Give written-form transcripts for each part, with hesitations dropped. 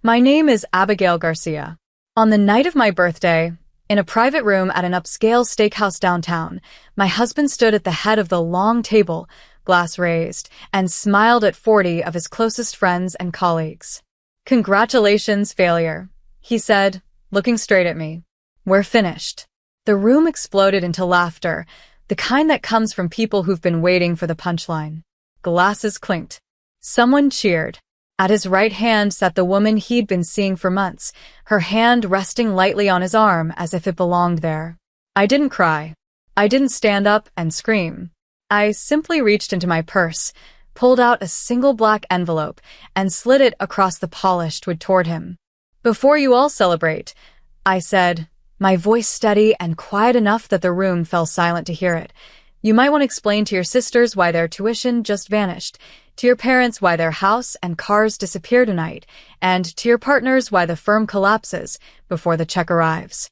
My name is Abigail Garcia. On the night of my birthday, in a private room at an upscale steakhouse downtown, my husband stood at the head of the long table, glass raised, and smiled at 40 of his closest friends and colleagues. "Congratulations, failure," he said, looking straight at me. "We're finished." The room exploded into laughter, the kind that comes from people who've been waiting for the punchline. Glasses clinked. Someone cheered. At his right hand sat the woman he'd been seeing for months, her hand resting lightly on his arm as if it belonged there. I didn't cry. I didn't stand up and scream. I simply reached into my purse, pulled out a single black envelope, and slid it across the polished wood toward him. "Before you all celebrate," I said, my voice steady and quiet enough that the room fell silent to hear it, "you might want to explain to your sisters why their tuition just vanished, to your parents why their house and cars disappear tonight, and to your partners why the firm collapses before the check arrives."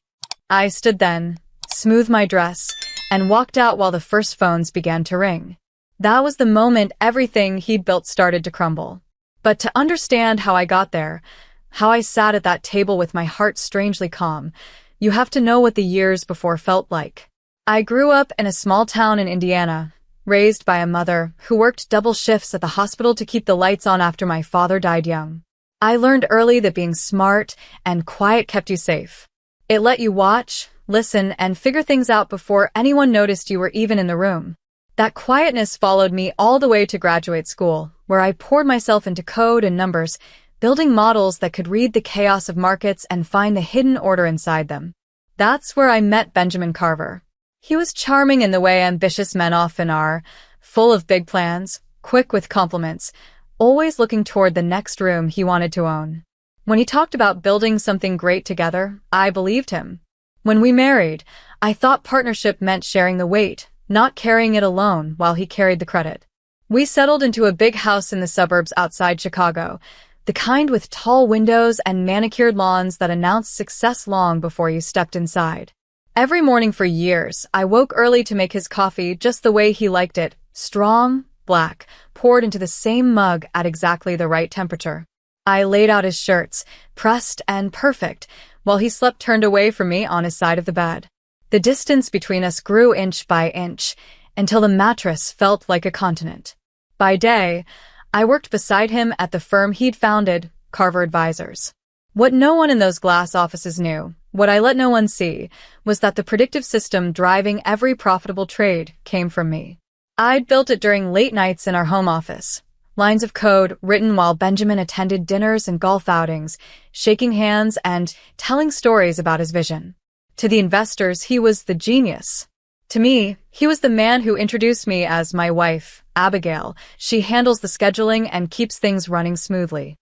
I stood then, smoothed my dress, and walked out while the first phones began to ring. That was the moment everything he'd built started to crumble. But to understand how I got there, how I sat at that table with my heart strangely calm, you have to know what the years before felt like. I grew up in a small town in Indiana, raised by a mother who worked double shifts at the hospital to keep the lights on after my father died young. I learned early that being smart and quiet kept you safe. It let you watch, listen, and figure things out before anyone noticed you were even in the room. That quietness followed me all the way to graduate school, where I poured myself into code and numbers, building models that could read the chaos of markets and find the hidden order inside them. That's where I met Benjamin Carver. He was charming in the way ambitious men often are, full of big plans, quick with compliments, always looking toward the next room he wanted to own. When he talked about building something great together, I believed him. When we married, I thought partnership meant sharing the weight, not carrying it alone while he carried the credit. We settled into a big house in the suburbs outside Chicago, the kind with tall windows and manicured lawns that announced success long before you stepped inside. Every morning for years, I woke early to make his coffee just the way he liked it, strong, black, poured into the same mug at exactly the right temperature. I laid out his shirts, pressed and perfect, while he slept turned away from me on his side of the bed. The distance between us grew inch by inch, until the mattress felt like a continent. By day, I worked beside him at the firm he'd founded, Carver Advisors. What no one in those glass offices knew, what I let no one see, was that the predictive system driving every profitable trade came from me. I'd built it during late nights in our home office. Lines of code written while Benjamin attended dinners and golf outings, shaking hands and telling stories about his vision. To the investors, he was the genius. To me, he was the man who introduced me as my wife, Abigail. She handles the scheduling and keeps things running smoothly.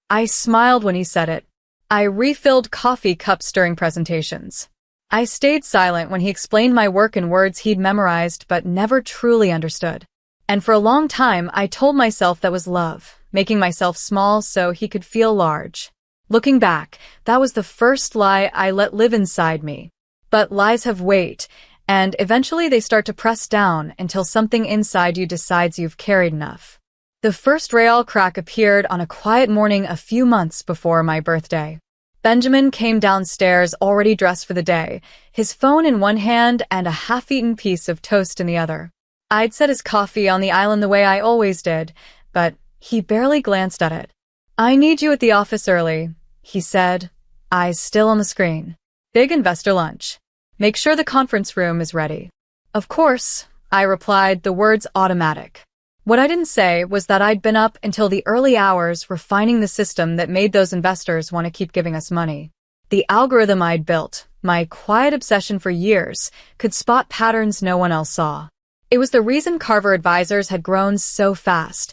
I smiled when he said it. I refilled coffee cups during presentations. I stayed silent when he explained my work in words he'd memorized but never truly understood. And for a long time, I told myself that was love, making myself small so he could feel large. Looking back, that was the first lie I let live inside me. But lies have weight, and eventually they start to press down until something inside you decides you've carried enough. The first real crack appeared on a quiet morning a few months before my birthday. Benjamin came downstairs already dressed for the day, his phone in one hand and a half-eaten piece of toast in the other. I'd set his coffee on the island the way I always did, but he barely glanced at it. "I need you at the office early," he said, eyes still on the screen. "Big investor lunch. Make sure the conference room is ready." "Of course," I replied, the words automatic. What I didn't say was that I'd been up until the early hours refining the system that made those investors want to keep giving us money. The algorithm I'd built, my quiet obsession for years, could spot patterns no one else saw. It was the reason Carver Advisors had grown so fast,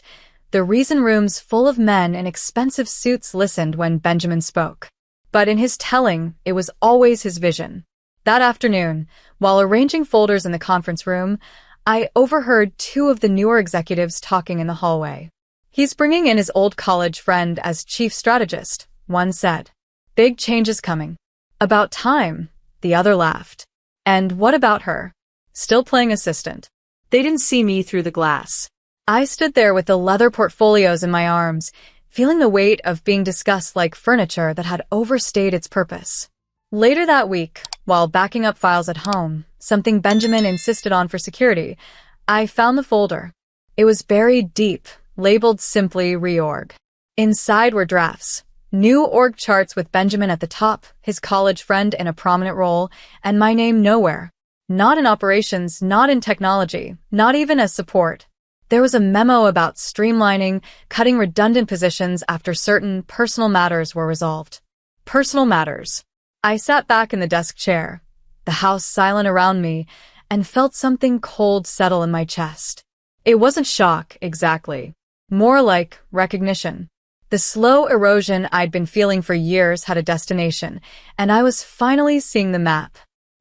the reason rooms full of men in expensive suits listened when Benjamin spoke. But in his telling, it was always his vision. That afternoon, while arranging folders in the conference room, I overheard two of the newer executives talking in the hallway. "He's bringing in his old college friend as chief strategist," one said. "Big changes coming." "About time," the other laughed. "And what about her?" "Still playing assistant." They didn't see me through the glass. I stood there with the leather portfolios in my arms, feeling the weight of being discussed like furniture that had overstayed its purpose. Later that week, while backing up files at home, something Benjamin insisted on for security, I found the folder. It was buried deep, labeled simply reorg. Inside were drafts, new org charts with Benjamin at the top, his college friend in a prominent role, and my name nowhere. Not in operations, not in technology, not even as support. There was a memo about streamlining, cutting redundant positions after certain personal matters were resolved. Personal matters. I sat back in the desk chair, the house silent around me, and felt something cold settle in my chest. It wasn't shock, exactly. More like recognition. The slow erosion I'd been feeling for years had a destination, and I was finally seeing the map.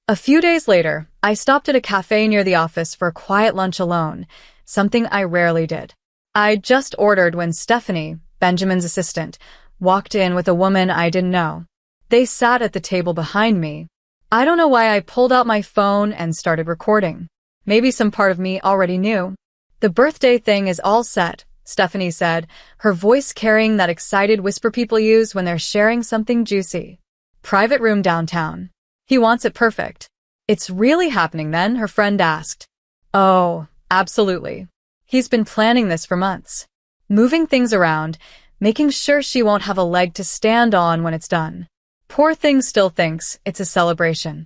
A few days later, I stopped at a cafe near the office for a quiet lunch alone, something I rarely did. I'd just ordered when Stephanie, Benjamin's assistant, walked in with a woman I didn't know. They sat at the table behind me. I don't know why I pulled out my phone and started recording. Maybe some part of me already knew. The birthday thing is all set, Stephanie said, her voice carrying that excited whisper people use when they're sharing something juicy. Private room downtown. He wants it perfect. It's really happening then, her friend asked. Oh, absolutely. He's been planning this for months. Moving things around, making sure she won't have a leg to stand on when it's done. Poor thing still thinks it's a celebration.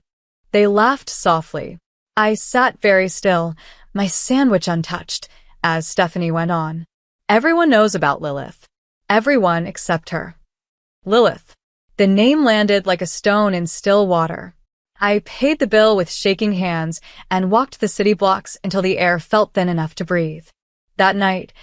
They laughed softly. I sat very still, my sandwich untouched, as Stephanie went on. Everyone knows about Lilith. Everyone except her. Lilith. The name landed like a stone in still water. I paid the bill with shaking hands and walked the city blocks until the air felt thin enough to breathe. That night,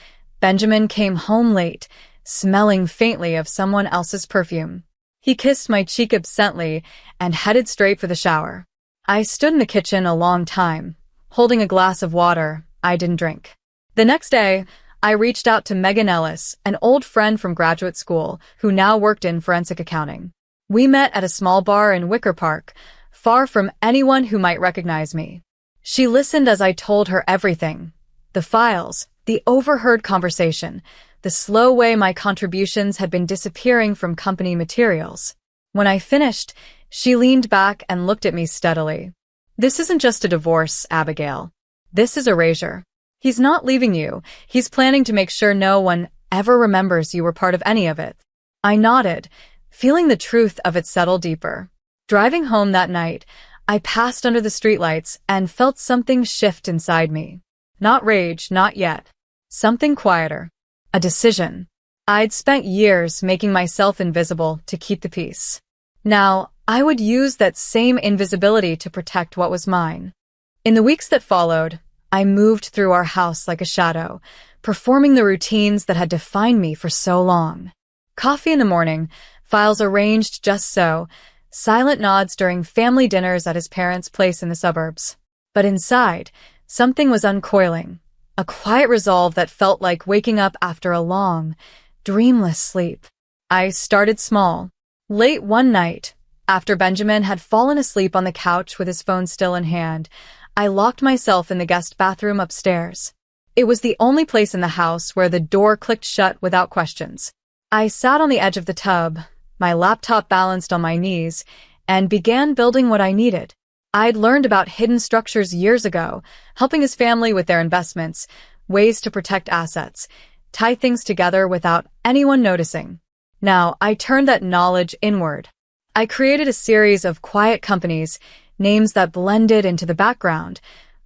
Benjamin came home late, smelling faintly of someone else's perfume. He kissed my cheek absently and headed straight for the shower. I stood in the kitchen a long time, holding a glass of water I didn't drink. The next day, I reached out to Megan Ellis, an old friend from graduate school who now worked in forensic accounting. We met at a small bar in Wicker Park, far from anyone who might recognize me. She listened as I told her everything. The files, the overheard conversation, the slow way my contributions had been disappearing from company materials. When I finished, she leaned back and looked at me steadily. This isn't just a divorce, Abigail. This is erasure. He's not leaving you. He's planning to make sure no one ever remembers you were part of any of it. I nodded, feeling the truth of it settle deeper. Driving home that night, I passed under the streetlights and felt something shift inside me. Not rage, not yet. Something quieter. A decision. I'd spent years making myself invisible to keep the peace. Now, I would use that same invisibility to protect what was mine. In the weeks that followed, I moved through our house like a shadow, performing the routines that had defined me for so long. Coffee in the morning, files arranged just so, silent nods during family dinners at his parents' place in the suburbs. But inside, something was uncoiling, a quiet resolve that felt like waking up after a long, dreamless sleep. I started small. Late one night, after Benjamin had fallen asleep on the couch with his phone still in hand, I locked myself in the guest bathroom upstairs. It was the only place in the house where the door clicked shut without questions. I sat on the edge of the tub, my laptop balanced on my knees, and began building what I needed. I'd learned about hidden structures years ago, helping his family with their investments, ways to protect assets, tie things together without anyone noticing. Now, I turned that knowledge inward. I created a series of quiet companies, names that blended into the background,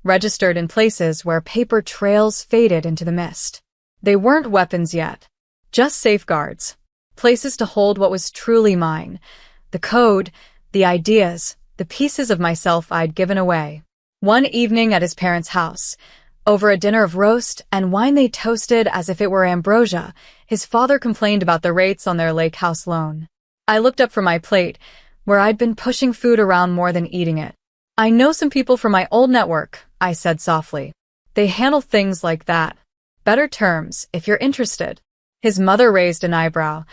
registered in places where paper trails faded into the mist. They weren't weapons yet, just safeguards, places to hold what was truly mine, the code, the ideas, the pieces of myself I'd given away. One evening at his parents' house, over a dinner of roast and wine they toasted as if it were ambrosia, his father complained about the rates on their lake house loan. I looked up from my plate, where I'd been pushing food around more than eating it. I know some people from my old network, I said softly. They handle things like that. Better terms, if you're interested. His mother raised an eyebrow,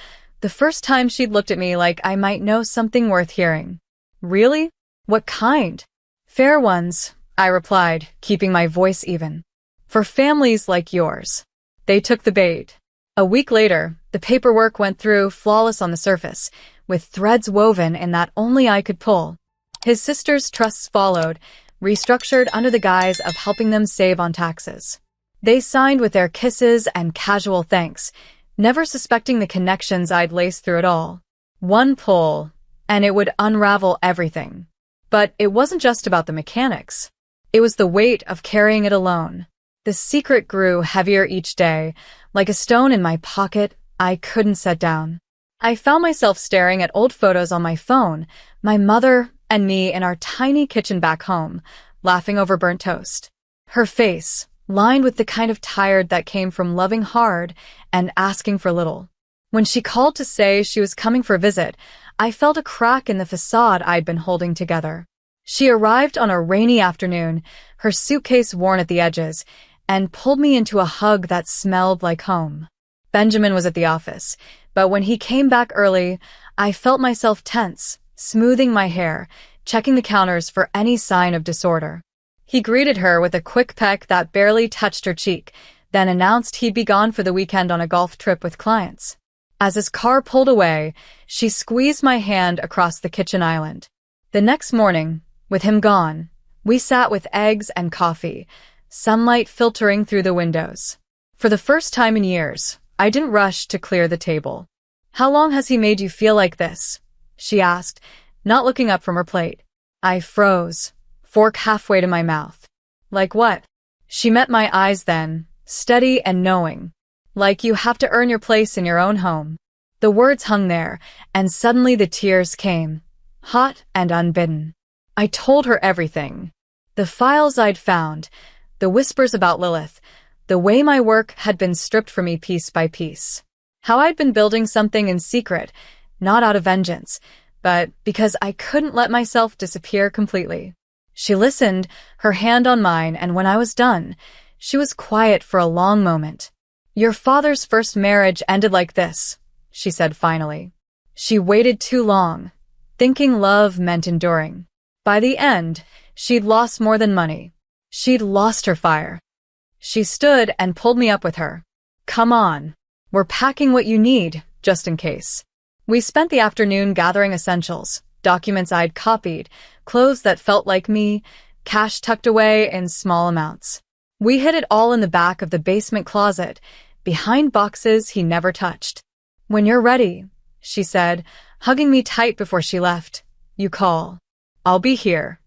the first time she'd looked at me like I might know something worth hearing. Really? What kind? Fair ones, I replied, keeping my voice even. For families like yours. They took the bait. A week later, The paperwork went through flawless on the surface, with threads woven in that only I could pull. His sister's trusts followed, restructured under the guise of helping them save on taxes. They signed with their kisses and casual thanks, never suspecting the connections I'd laced through it all. One pull, and it would unravel everything. But it wasn't just about the mechanics. It was the weight of carrying it alone. The secret grew heavier each day, like a stone in my pocket I couldn't set down. I found myself staring at old photos on my phone, my mother and me in our tiny kitchen back home, laughing over burnt toast. Her face, lined with the kind of tired that came from loving hard and asking for little. When she called to say she was coming for a visit, I felt a crack in the facade I'd been holding together. She arrived on a rainy afternoon, her suitcase worn at the edges, and pulled me into a hug that smelled like home. Benjamin was at the office, but when he came back early, I felt myself tense, smoothing my hair, checking the counters for any sign of disorder. He greeted her with a quick peck that barely touched her cheek, then announced he'd be gone for the weekend on a golf trip with clients. As his car pulled away, she squeezed my hand across the kitchen island. The next morning, with him gone, we sat with eggs and coffee, sunlight filtering through the windows. For the first time in years, I didn't rush to clear the table. "How long has he made you feel like this?" she asked, not looking up from her plate. I froze, fork halfway to my mouth. "Like what?" She met my eyes then, steady and knowing. "Like you have to earn your place in your own home." The words hung there, and suddenly the tears came, hot and unbidden. I told her everything. The files I'd found, the whispers about Lilith, the way my work had been stripped from me piece by piece. How I'd been building something in secret, not out of vengeance, but because I couldn't let myself disappear completely. She listened, her hand on mine, and when I was done, she was quiet for a long moment. "Your father's first marriage ended like this," she said finally. She waited too long, thinking love meant enduring. By the end, she'd lost more than money. She'd lost her fire. She stood and pulled me up with her. "Come on. We're packing what you need, just in case." We spent the afternoon gathering essentials, documents I'd copied, clothes that felt like me, cash tucked away in small amounts. We hid it all in the back of the basement closet, behind boxes he never touched. "When you're ready," she said, hugging me tight before she left, "you call. I'll be here."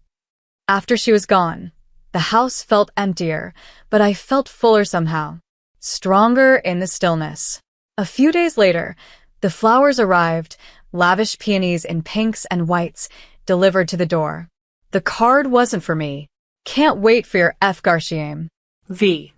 After she was gone, the house felt emptier, but I felt fuller somehow, stronger in the stillness. A few days later, the flowers arrived, lavish peonies in pinks and whites, delivered to the door. The card wasn't for me. "Can't wait for your F. Garciem. V."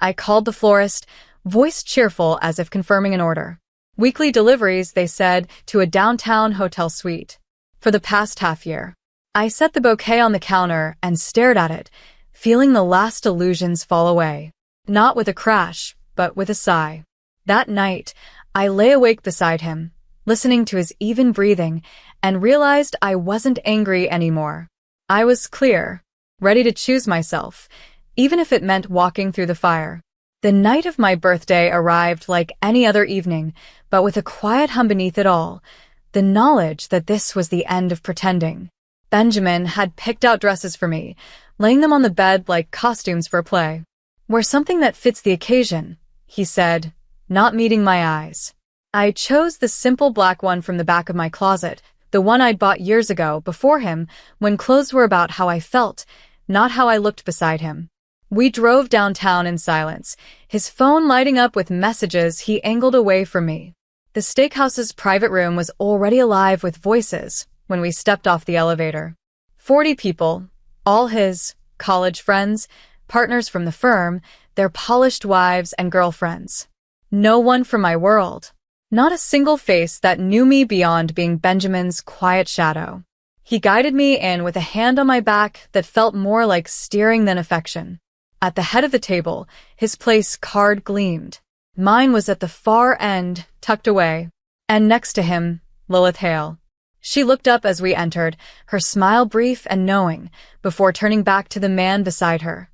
I called the florist, voice cheerful as if confirming an order. Weekly deliveries, they said, to a downtown hotel suite. For the past half year. I set the bouquet on the counter and stared at it, feeling the last illusions fall away. Not with a crash, but with a sigh. That night, I lay awake beside him, listening to his even breathing, and realized I wasn't angry anymore. I was clear, ready to choose myself, even if it meant walking through the fire. The night of my birthday arrived like any other evening, but with a quiet hum beneath it all, the knowledge that this was the end of pretending. Benjamin had picked out dresses for me, laying them on the bed like costumes for a play. "Wear something that fits the occasion," he said, not meeting my eyes. I chose the simple black one from the back of my closet, the one I'd bought years ago before him, when clothes were about how I felt, not how I looked beside him. We drove downtown in silence, his phone lighting up with messages he angled away from me. The steakhouse's private room was already alive with voices when we stepped off the elevator. 40 people, all his college friends, partners from the firm, their polished wives and girlfriends. No one from my world. Not a single face that knew me beyond being Benjamin's quiet shadow. He guided me in with a hand on my back that felt more like steering than affection. At the head of the table, his place card gleamed. Mine was at the far end, tucked away. And next to him, Lilith Hale. She looked up as we entered, her smile brief and knowing, before turning back to the man beside her.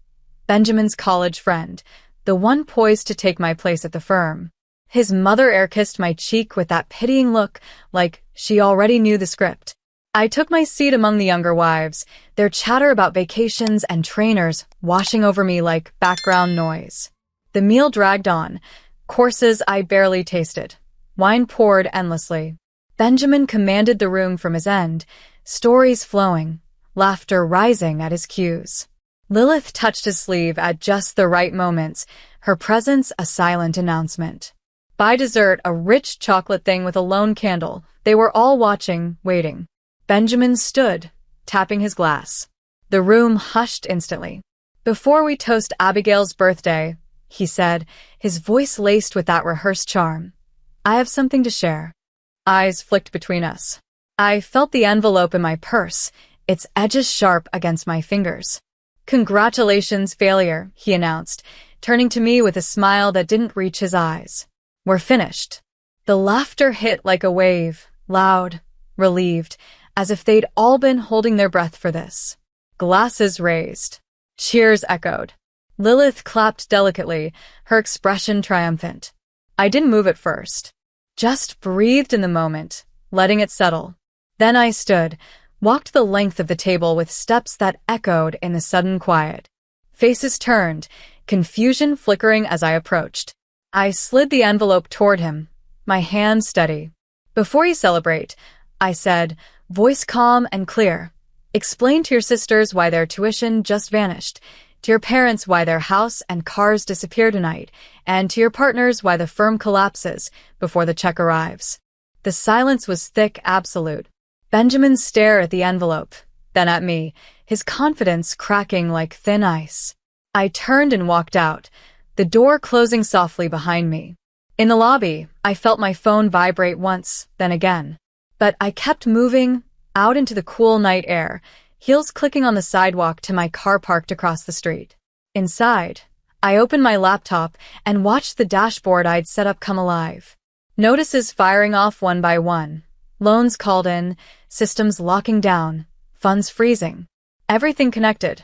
Benjamin's college friend, the one poised to take my place at the firm. His mother air-kissed my cheek with that pitying look, like she already knew the script. I took my seat among the younger wives, their chatter about vacations and trainers washing over me like background noise. The meal dragged on, courses I barely tasted. Wine poured endlessly. Benjamin commanded the room from his end, stories flowing, laughter rising at his cues. Lilith touched his sleeve at just the right moments, her presence a silent announcement. By dessert, a rich chocolate thing with a lone candle. They were all watching, waiting. Benjamin stood, tapping his glass. The room hushed instantly. "Before we toast Abigail's birthday," he said, his voice laced with that rehearsed charm, "I have something to share." Eyes flicked between us. I felt the envelope in my purse, its edges sharp against my fingers. "Congratulations, failure," he announced, turning to me with a smile that didn't reach his eyes. "We're finished." The laughter hit like a wave, loud, relieved, as if they'd all been holding their breath for this. Glasses raised. Cheers echoed. Lilith clapped delicately, her expression triumphant. I didn't move at first. Just breathed in the moment, letting it settle. Then I stood, walked the length of the table with steps that echoed in the sudden quiet. Faces turned, confusion flickering as I approached. I slid the envelope toward him, my hand steady. "Before you celebrate," I said, voice calm and clear, "explain to your sisters why their tuition just vanished, to your parents why their house and cars disappear tonight, and to your partners why the firm collapses before the check arrives." The silence was thick, absolute. Benjamin stared at the envelope, then at me, his confidence cracking like thin ice. I turned and walked out, the door closing softly behind me. In the lobby, I felt my phone vibrate once, then again. But I kept moving, out into the cool night air, heels clicking on the sidewalk to my car parked across the street. Inside, I opened my laptop and watched the dashboard I'd set up come alive. Notices firing off one by one. Loans called in, systems locking down, funds freezing. Everything connected.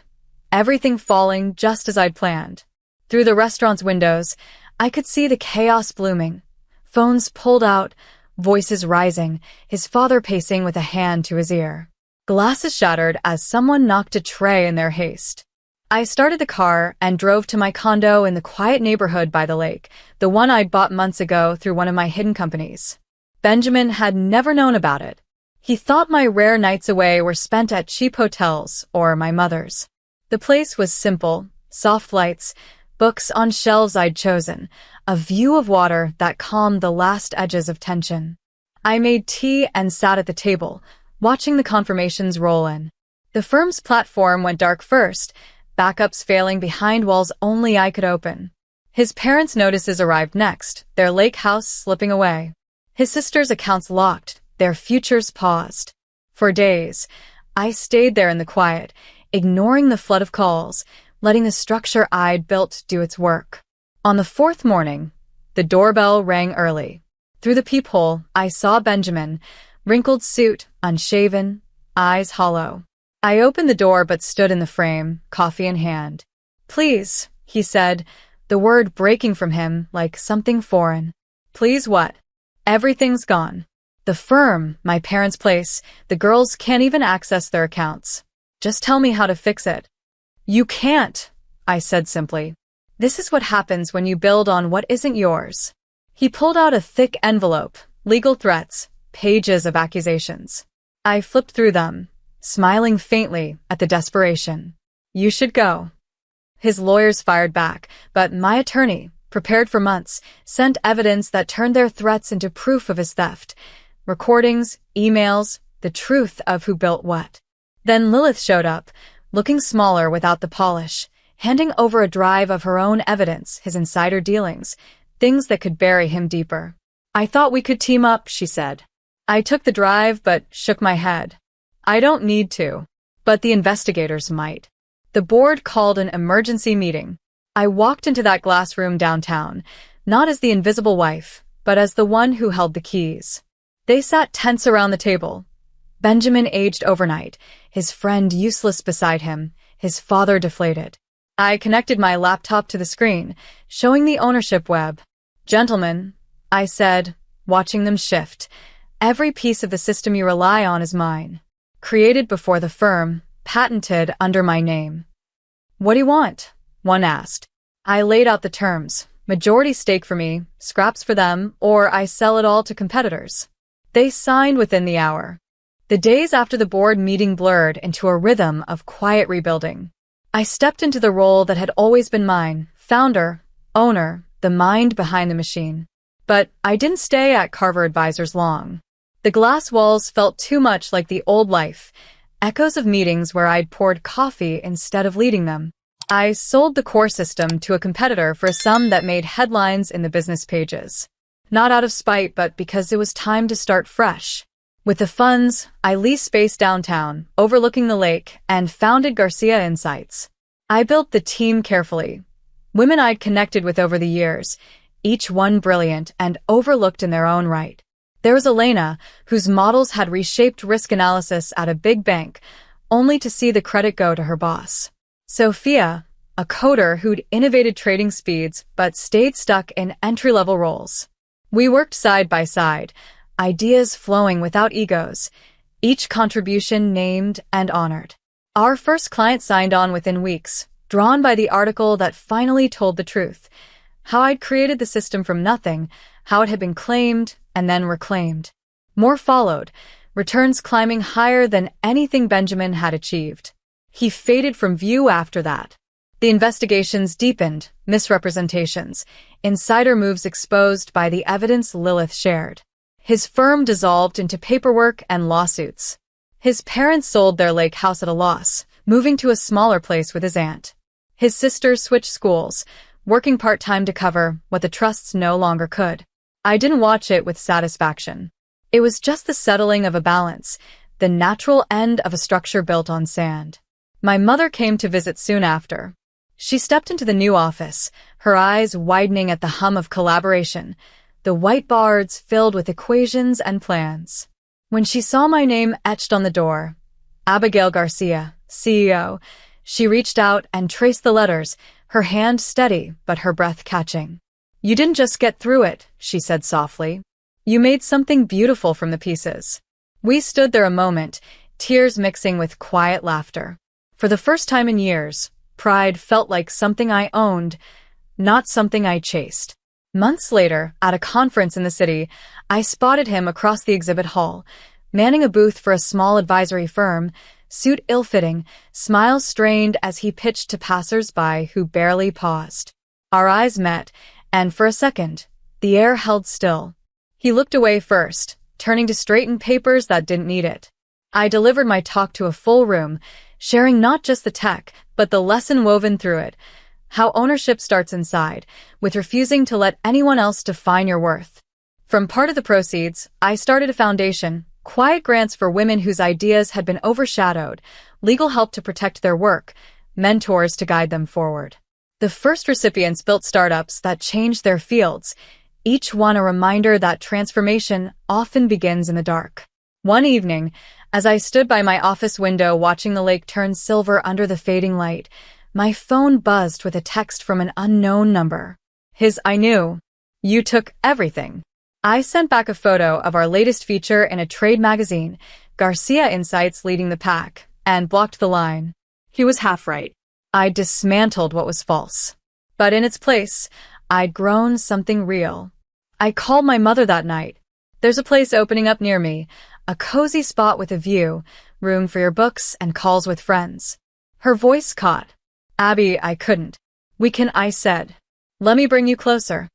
Everything falling just as I'd planned. Through the restaurant's windows, I could see the chaos blooming. Phones pulled out, voices rising, his father pacing with a hand to his ear. Glasses shattered as someone knocked a tray in their haste. I started the car and drove to my condo in the quiet neighborhood by the lake, the one I'd bought months ago through one of my hidden companies. Benjamin had never known about it. He thought my rare nights away were spent at cheap hotels or my mother's. The place was simple, soft lights, books on shelves I'd chosen, a view of water that calmed the last edges of tension. I made tea and sat at the table, watching the confirmations roll in. The firm's platform went dark first, backups failing behind walls only I could open. His parents' notices arrived next, their lake house slipping away. His sister's accounts locked, their futures paused. For days, I stayed there in the quiet, ignoring the flood of calls, letting the structure I'd built do its work. On the fourth morning, the doorbell rang early. Through the peephole, I saw Benjamin, wrinkled suit, unshaven, eyes hollow. I opened the door but stood in the frame, coffee in hand. "Please," he said, the word breaking from him like something foreign. "Please what?" "Everything's gone. The firm, my parents' place, the girls can't even access their accounts. Just tell me how to fix it." "You can't," I said simply. "This is what happens when you build on what isn't yours." He pulled out a thick envelope, legal threats, pages of accusations. I flipped through them, smiling faintly at the desperation. "You should go." His lawyers fired back, but my attorney, prepared for months, sent evidence that turned their threats into proof of his theft. Recordings, emails, the truth of who built what. Then Lilith showed up, looking smaller without the polish, handing over a drive of her own evidence, his insider dealings, things that could bury him deeper. "I thought we could team up," she said. I took the drive but shook my head. "I don't need to. But the investigators might." The board called an emergency meeting. I walked into that glass room downtown, not as the invisible wife, but as the one who held the keys. They sat tense around the table. Benjamin aged overnight, his friend useless beside him, his father deflated. I connected my laptop to the screen, showing the ownership web. "Gentlemen," I said, watching them shift. Every piece of the system you rely on is mine. Created before the firm, patented under my name. What do you want? One asked. I laid out the terms. Majority stake for me, scraps for them, or I sell it all to competitors. They signed within the hour. The days after the board meeting blurred into a rhythm of quiet rebuilding. I stepped into the role that had always been mine, founder, owner, the mind behind the machine. But I didn't stay at Carver Advisors long. The glass walls felt too much like the old life, echoes of meetings where I'd poured coffee instead of leading them. I sold the core system to a competitor for a sum that made headlines in the business pages. Not out of spite, but because it was time to start fresh. With the funds, I leased space downtown, overlooking the lake, and founded Garcia Insights. I built the team carefully. Women I'd connected with over the years, each one brilliant and overlooked in their own right. There was Elena, whose models had reshaped risk analysis at a big bank, only to see the credit go to her boss. Sophia, a coder who'd innovated trading speeds but stayed stuck in entry-level roles. We worked side by side, ideas flowing without egos, each contribution named and honored. Our first client signed on within weeks, drawn by the article that finally told the truth. How I'd created the system from nothing, how it had been claimed and then reclaimed. More followed, returns climbing higher than anything Benjamin had achieved. He faded from view after that. The investigations deepened, misrepresentations, insider moves exposed by the evidence Lilith shared. His firm dissolved into paperwork and lawsuits. His parents sold their lake house at a loss, moving to a smaller place with his aunt. His sisters switched schools, working part-time to cover what the trusts no longer could. I didn't watch it with satisfaction. It was just the settling of a balance, the natural end of a structure built on sand. My mother came to visit soon after. She stepped into the new office, her eyes widening at the hum of collaboration, the whiteboards filled with equations and plans. When she saw my name etched on the door, Abigail Garcia, CEO, she reached out and traced the letters, her hand steady but her breath catching. You didn't just get through it, she said softly. You made something beautiful from the pieces. We stood there a moment, tears mixing with quiet laughter. For the first time in years, pride felt like something I owned, not something I chased. Months later, at a conference in the city, I spotted him across the exhibit hall, manning a booth for a small advisory firm, suit ill-fitting, smiles strained as he pitched to passers-by who barely paused. Our eyes met, and for a second, the air held still. He looked away first, turning to straighten papers that didn't need it. I delivered my talk to a full room, sharing not just the tech, but the lesson woven through it. How ownership starts inside, with refusing to let anyone else define your worth. From part of the proceeds, I started a foundation, quiet grants for women whose ideas had been overshadowed, legal help to protect their work, mentors to guide them forward. The first recipients built startups that changed their fields, each one a reminder that transformation often begins in the dark. One evening, as I stood by my office window watching the lake turn silver under the fading light, my phone buzzed with a text from an unknown number. I knew. You took everything. I sent back a photo of our latest feature in a trade magazine, Garcia Insights leading the pack, and blocked the line. He was half right. I dismantled what was false. But in its place, I'd grown something real. I called my mother that night. There's a place opening up near me, a cozy spot with a view, room for your books and calls with friends. Her voice caught. Abby, I couldn't. I said. Let me bring you closer.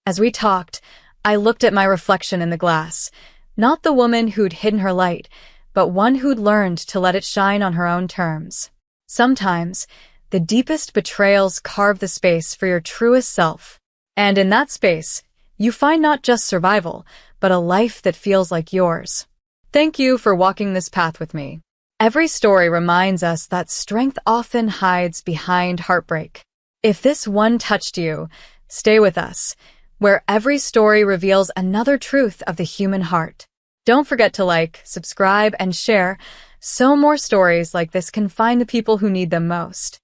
As we talked, I looked at my reflection in the glass, not the woman who'd hidden her light, but one who'd learned to let it shine on her own terms. Sometimes, the deepest betrayals carve the space for your truest self. And in that space, you find not just survival, but a life that feels like yours. Thank you for walking this path with me. Every story reminds us that strength often hides behind heartbreak. If this one touched you, stay with us, where every story reveals another truth of the human heart. Don't forget to like, subscribe, and share, so more stories like this can find the people who need them most.